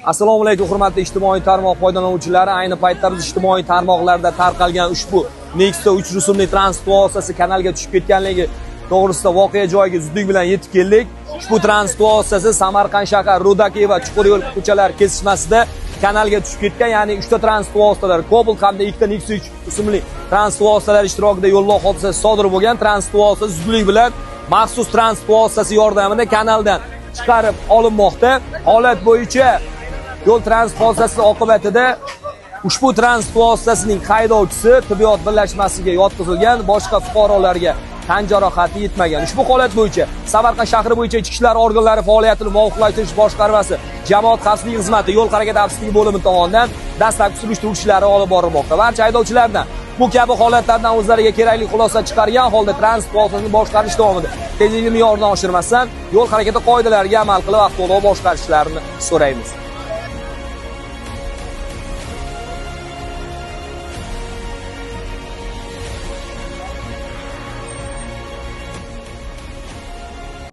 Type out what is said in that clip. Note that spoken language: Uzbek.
Assalomu alaykum hurmatli ijtimoiy tarmoq foydalanuvchilari. Ayni paytda biz ijtimoiy tarmoqlarda tarqalgan ushbu Nexia 3 rusumli transport vositasi kanalga tushib ketganligi to'g'risida voqea joyiga zudlik bilan yetib keldik. Ushbu transport vositasi Samarqand shahar Ro'dakiy va Chuquryo'l ko'chalari kesishmasida kanalga tushib ketgan. Ya'ni 3 ta transport vositalari Cobalt hamda 2 ta Nexia 3 rusumli transport vositalari ishtirokida yo'llar hodisasi sodir bo'lgan. Transport vositasi zudlik bilan maxsus transport vositasi yordamida kanaldan chiqarib olinmoqda. Holat bo'yicha yo'l transport hodisasi oqibatida ushbu transport vositasining haydovchisi tibbiyot birlashmasiga yotqizilgan, boshqa fuqarolarga tan jarohati yetmagan. Ushbu holat bo'yicha Samarqand shahri bo'yicha ichki ishlar organlari faoliyatini muvofiqlashtirish boshqarmasi, jamoat xavfsizligi xizmati, yo'l harakati xavfsizligi bo'limi tomonidan dastlabki surishtiruv ishlari olib borilmoqda. Barcha haydovchilardan bu kabi holatlardan o'zlariga kerakli xulosa chiqargan holda transport vositasini boshqarish davomida tezlikni me'yoridan oshirmasdan yo'l harakati qoidalariga amal qilib avtomobil boshqarishlarini so'raymiz.